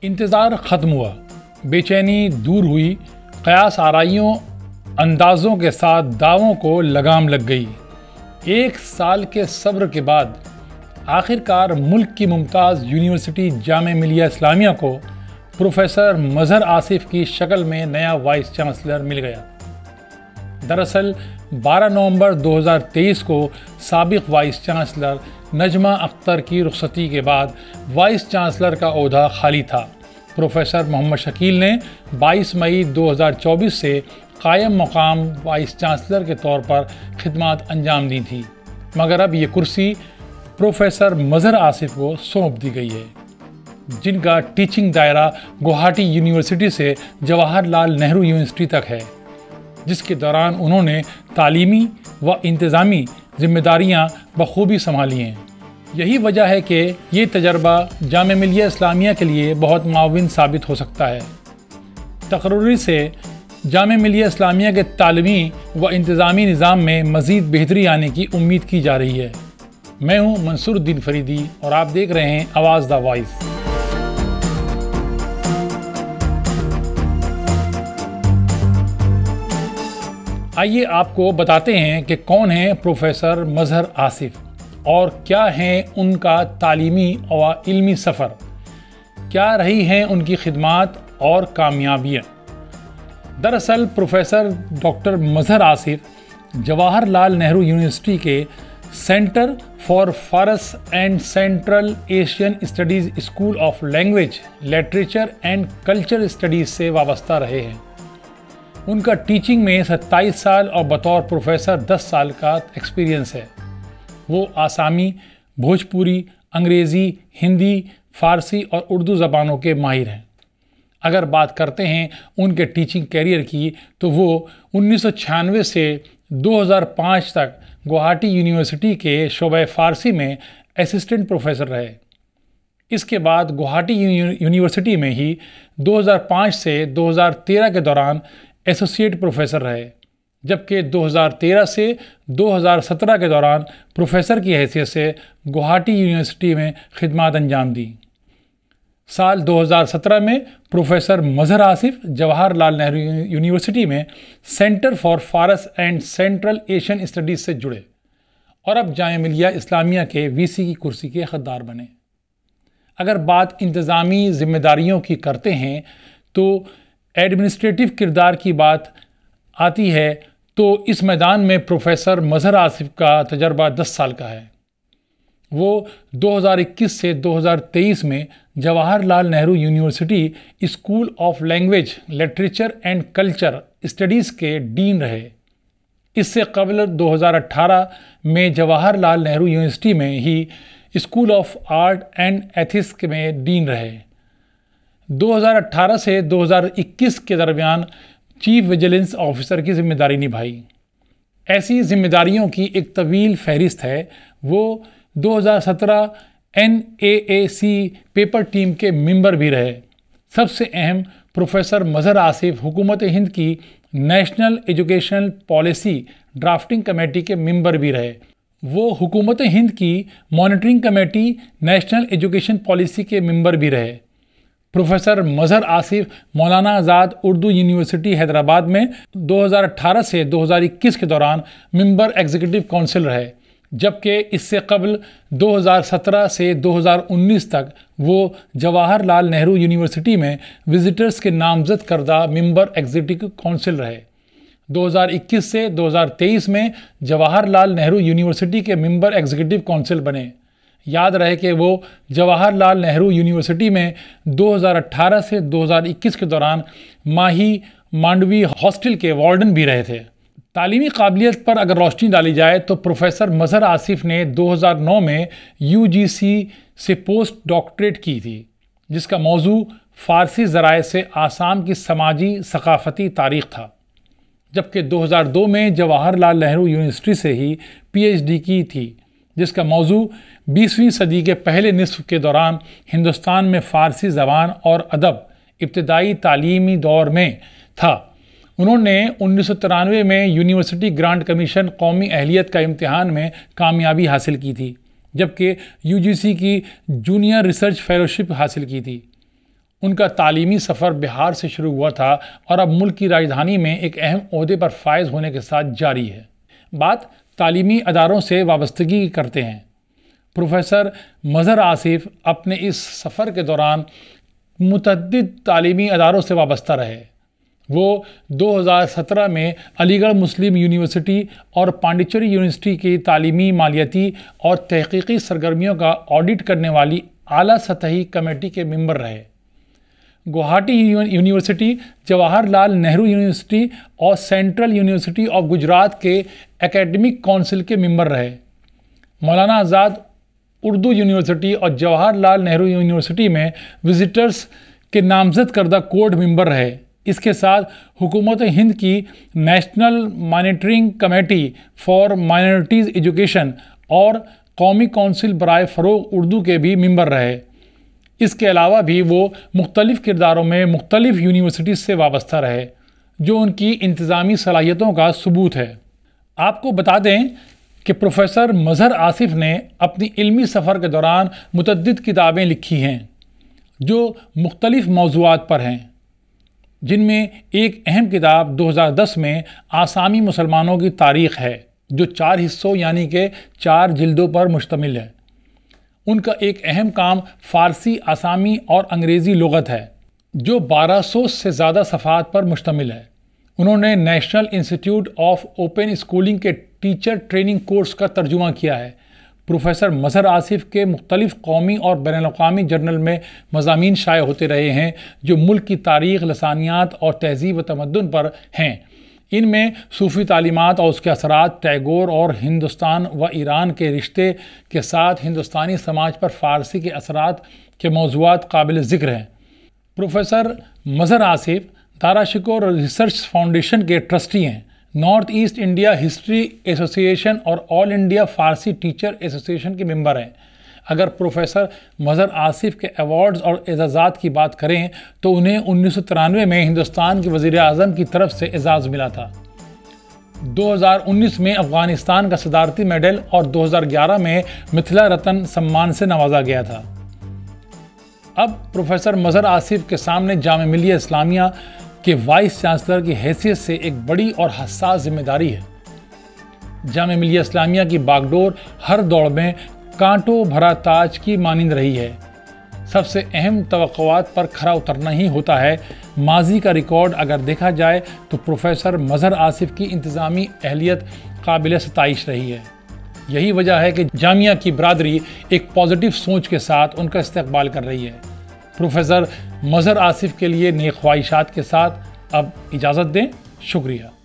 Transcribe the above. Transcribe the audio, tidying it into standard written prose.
انتظار ختم ہوا، بے چینی دور ہوئی، قیاس آرائیوں اندازوں کے ساتھ دعووں کو لگام لگ گئی۔ 1 سال کے صبر کے بعد آخر کار ملک کی ممتاز یونیورسٹی جامعہ ملیہ اسلامیہ کو پروفیسر مظہر آصف کی شکل میں نیا وائس چانسلر مل گیا۔ دراصل 12 نومبر 2023 کو سابق وائس چانسلر نجمہ اختر کی رخصتی کے بعد وائس چانسلر کا عہدہ خالی تھا۔ پروفیسر محمد شکیل نے 22 مئی 2024 سے قائم مقام وائس چانسلر کے طور پر خدمات انجام دی تھی، مگر اب یہ کرسی پروفیسر مظہر آصف کو سونپ دی گئی ہے، جن کا ٹیچنگ دائرہ گوہاٹی یونیورسٹی سے جواہر لال نہرو یونیورسٹی تک ہے، جس کے دوران انہوں نے تعلیمی و انتظامی ذمہ داریاں بخوبی سنبھالی ہیں۔ یہی وجہ ہے کہ یہ تجربہ جامعہ ملیہ اسلامیہ کے لیے بہت معاون ثابت ہو سکتا ہے۔ تقرری سے جامعہ ملیہ اسلامیہ کے تعلیمی و انتظامی نظام میں مزید بہتری آنے کی امید کی جا رہی ہے۔ میں ہوں منصور الدین فریدی اور آپ دیکھ رہے ہیں آواز دا وائس۔ آئیے آپ کو بتاتے ہیں کہ کون ہیں پروفیسر مظہر آصف اور کیا ہیں ان کا تعلیمی و علمی سفر، کیا رہی ہیں ان کی خدمات اور کامیابیاں۔ دراصل پروفیسر ڈاکٹر مظہر آصف جواہر لال نہرو یونیورسٹی کے سینٹر فار فارس and central Asian studies school of language, literature and culture studies سے وابستہ رہے ہیں۔ ان کا ٹیچنگ میں 27 سال اور بطور پروفیسر 10 سال کا ایکسپیرینس ہے۔ وہ آسامی، بھوجپوری، انگریزی، ہندی، فارسی اور اردو زبانوں کے ماہر ہیں۔ اگر بات کرتے ہیں ان کے ٹیچنگ کیریئر کی تو وہ 1996 سے 2005 تک گوہاٹی یونیورسٹی کے شعبہ فارسی میں اسسٹنٹ پروفیسر رہے۔ اس کے بعد گوہاٹی یونیورسٹی میں ہی 2005 سے 2013 کے دوران ایسوسیٹ پروفیسر رہے، جبکہ 2013 سے 2017 کے دوران پروفیسر کی حیثیت سے گوہاٹی یونیورسٹی میں خدمات انجام دیں۔ سال 2017 میں پروفیسر مظہر آصف جواہر لال نہرو یونیورسٹی میں سینٹر فار فارس اینڈ سینٹرل ایشین اسٹڈیز سے جڑے اور اب جامعہ ملیہ اسلامیہ کے وی سی کی کرسی کے حقدار بنے۔ اگر بات انتظامی ذمہ داریوں کی کرتے ہیں تو ایڈمنسٹریٹو کردار کی بات آتی ہے تو اس میدان میں پروفیسر مظہر آصف کا تجربہ 10 سال کا ہے۔ وہ 2021 سے 2023 میں Jawahar Lal Nehru university school of language, literature and culture studies کے ڈین رہے۔ اس سے قبل 2018 میں جواہر لال نہرو یونیورسٹی میں ہی school of art and ethics میں ڈین رہے۔ 2018 سے 2021 کے درمیان چیف ویجیلنس آفیسر کی ذمہ داری نبھائی۔ ایسی ذمہ داریوں کی ایک طویل فہرست ہے۔ وہ 2017 NAAC پیپر ٹیم کے ممبر بھی رہے۔ سب سے اہم، پروفیسر مظہر آصف حکومت ہند کی national education policy drafting committee کے ممبر بھی رہے۔ وہ حکومت ہند کی monitoring committee national education policy کے ممبر بھی رہے۔ پروفیسر مظہر آصف مولانا آزاد اردو یونیورسٹی حیدرآباد میں 2018 سے 2021 کے دوران ممبر ایگزیکٹو کونسل رہے، جبکہ اس سے قبل 2017 سے 2019 تک وہ جواہر لال نہرو یونیورسٹی میں وزٹرز کے نامزد کردہ ممبر ایگزیکٹو کونسل رہے۔ 2021 سے 2023 میں جواہر لال نہرو یونیورسٹی کے ممبر ایگزیکٹو کونسل بنے۔ یاد رہے کہ وہ جواہر لال نہرو یونیورسٹی میں 2018 سے 2021 کے دوران ماہی مانڈوی ہاسٹل کے وارڈن بھی رہے تھے۔ تعلیمی قابلیت پر اگر روشنی ڈالی جائے تو پروفیسر مظہر آصف نے 2009 میں UGC سے پوسٹ ڈاکٹریٹ کی تھی، جس کا موضوع فارسی ذرائع سے آسام کی سماجی ثقافتی تاریخ تھا، جبکہ 2002 میں جواہر لال نہرو یونیورسٹی سے ہی PhD کی تھی، جس کا موضوع 20ویں صدی کے پہلے نصف کے دوران ہندوستان میں فارسی زبان اور ادب ابتدائی تعلیمی دور میں تھا۔ انہوں نے 1993 میں یونیورسٹی گرانٹ کمیشن قومی اہلیت کا امتحان میں کامیابی حاصل کی تھی، جبکہ UGC کی جونیئر ریسرچ فیلوشپ حاصل کی تھی۔ ان کا تعلیمی سفر بہار سے شروع ہوا تھا اور اب ملک کی راجدھانی میں ایک اہم عہدے پر فائز ہونے کے ساتھ جاری ہے۔ بات تعلیمی اداروں سے وابستگی کی کرتے ہیں۔ پروفیسر مظہر آصف اپنے اس سفر کے دوران متعدد تعلیمی اداروں سے وابستہ رہے۔ وہ 2017 میں علی گڑھ مسلم یونیورسٹی اور پانڈیچری یونیورسٹی کی تعلیمی، مالیاتی اور تحقیقی سرگرمیوں کا آڈٹ کرنے والی اعلیٰ سطحی کمیٹی کے ممبر رہے۔ گوہاٹی یونیورسٹی، جواہر لال نہرو یونیورسٹی اور سینٹرل یونیورسٹی آف گجرات کے اکیڈمک کونسل کے ممبر رہے۔ مولانا آزاد اردو یونیورسٹی اور جواہر لال نہرو یونیورسٹی میں وزٹرز کے نامزد کردہ کوڈ ممبر رہے۔ اس کے ساتھ حکومت ہند کی national monitoring committee for minorities education اور قومی کونسل برائے فروغ اردو کے بھی ممبر رہے۔ اس کے علاوہ بھی وہ مختلف کرداروں میں مختلف یونیورسٹیز سے وابستہ رہے، جو ان کی انتظامی صلاحیتوں کا ثبوت ہے۔ آپ کو بتا دیں کہ پروفیسر مظہر آصف نے اپنی علمی سفر کے دوران متعدد کتابیں لکھی ہیں جو مختلف موضوعات پر ہیں، جن میں ایک اہم کتاب 2010 میں آسامی مسلمانوں کی تاریخ ہے، جو 4 حصوں یعنی کہ 4 جلدوں پر مشتمل ہے۔ ان کا ایک اہم کام فارسی، آسامی اور انگریزی لغت ہے، جو 1200 سے زیادہ صفحات پر مشتمل ہے۔ انہوں نے national institute of open schooling کے ٹیچر ٹریننگ کورس کا ترجمہ کیا ہے۔ پروفیسر مظہر آصف کے مختلف قومی اور بین الاقوامی جرنل میں مضامین شائع ہوتے رہے ہیں جو ملک کی تاریخ، لسانیات اور تہذیب و تمدن پر ہیں۔ ان میں صوفی تعلیمات اور اس کے اثرات، ٹیگور اور ہندوستان و ایران کے رشتے کے ساتھ ہندوستانی سماج پر فارسی کے اثرات کے موضوعات قابل ذکر ہیں۔ پروفیسر مظہر آصف دارا شکور ریسرچ فاؤنڈیشن کے ٹرسٹی ہیں، نارتھ ایسٹ انڈیا ہسٹری ایسوسی ایشن اور آل انڈیا فارسی ٹیچر ایسوسی ایشن کے ممبر ہیں۔ اگر پروفیسر مظہر آصف کے ایوارڈز اور اعزازات کی بات کریں تو انہیں 1993 میں ہندوستان کے وزیر اعظم کی طرف سے اعزاز ملا تھا۔ 2019 میں افغانستان کا صدارتی میڈل اور 2011 میں متھلا رتن سمان سے نوازا گیا تھا۔ اب پروفیسر مظہر آصف کے سامنے جامعہ ملیہ اسلامیہ کے وائس چانسلر کی حیثیت سے ایک بڑی اور حساس ذمہ داری ہے۔ جامعہ ملیہ اسلامیہ کی باگڈور ہر دوڑ میں کانٹوں بھرا تاج کی مانند رہی ہے۔ سب سے اہم توقعات پر کھرا اترنا ہی ہوتا ہے۔ ماضی کا ریکارڈ اگر دیکھا جائے تو پروفیسر مظہر آصف کی انتظامی اہلیت قابل ستائش رہی ہے۔ یہی وجہ ہے کہ جامعہ کی برادری ایک پازیٹیو سوچ کے ساتھ ان کا استقبال کر رہی ہے۔ پروفیسر مظہر آصف کے لیے نیک خواہشات کے ساتھ اب اجازت دیں۔ شکریہ۔